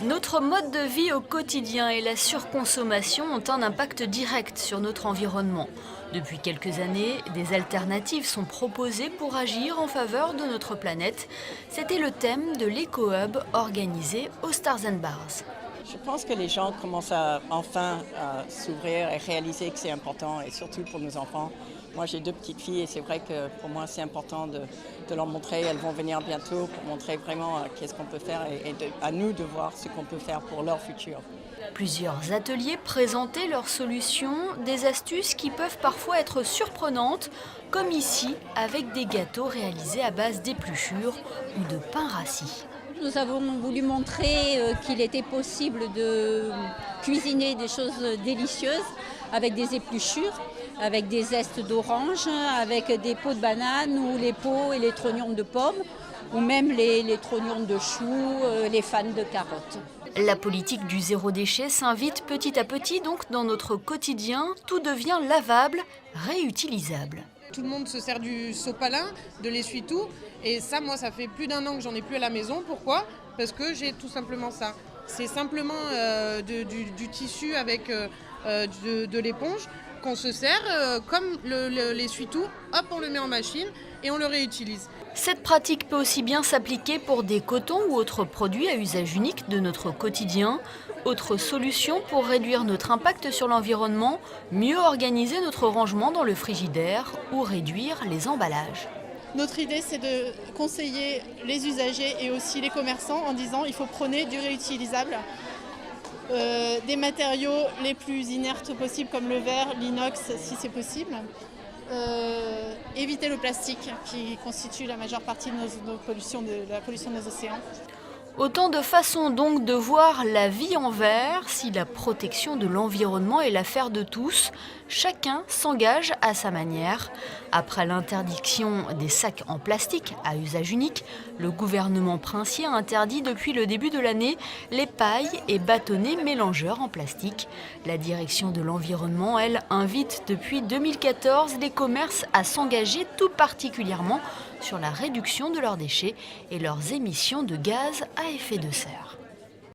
Notre mode de vie au quotidien et la surconsommation ont un impact direct sur notre environnement. Depuis quelques années, des alternatives sont proposées pour agir en faveur de notre planète. C'était le thème de l'Eco-Hub organisé au Stars and Bars. Je pense que les gens commencent enfin à s'ouvrir et réaliser que c'est important, et surtout pour nos enfants. Moi, j'ai 2 petites filles et c'est vrai que pour moi, c'est important de leur montrer. Elles vont venir bientôt pour montrer vraiment qu'est-ce qu'on peut faire et à nous de voir ce qu'on peut faire pour leur futur. Plusieurs ateliers présentaient leurs solutions, des astuces qui peuvent parfois être surprenantes, comme ici avec des gâteaux réalisés à base d'épluchures ou de pain rassis. Nous avons voulu montrer qu'il était possible de cuisiner des choses délicieuses avec des épluchures, avec des zestes d'orange, avec des peaux de banane ou les peaux et les trognons de pommes, ou même les trognons de choux, les fans de carottes. La politique du zéro déchet s'invite petit à petit donc dans notre quotidien. Tout devient lavable, réutilisable. Tout le monde se sert du sopalin, de l'essuie-tout. Et ça, moi, ça fait plus d'1 an que j'en ai plus à la maison. Pourquoi ? Parce que j'ai tout simplement ça. C'est simplement du tissu avec de l'éponge qu'on se sert comme l'essuie-tout. Hop, on le met en machine et on le réutilise. Cette pratique peut aussi bien s'appliquer pour des cotons ou autres produits à usage unique de notre quotidien. Autre solution pour réduire notre impact sur l'environnement, mieux organiser notre rangement dans le frigidaire ou réduire les emballages. Notre idée, c'est de conseiller les usagers et aussi les commerçants en disant qu'il faut prôner du réutilisable, des matériaux les plus inertes possibles comme le verre, l'inox si c'est possible. Éviter le plastique qui constitue la majeure partie de la pollution de nos océans. Autant de façons donc de voir la vie en vert. Si la protection de l'environnement est l'affaire de tous, chacun s'engage à sa manière. Après l'interdiction des sacs en plastique à usage unique, le gouvernement princier interdit depuis le début de l'année les pailles et bâtonnets mélangeurs en plastique. La direction de l'environnement, elle, invite depuis 2014 les commerces à s'engager tout particulièrement sur la réduction de leurs déchets et leurs émissions de gaz à effet de serre.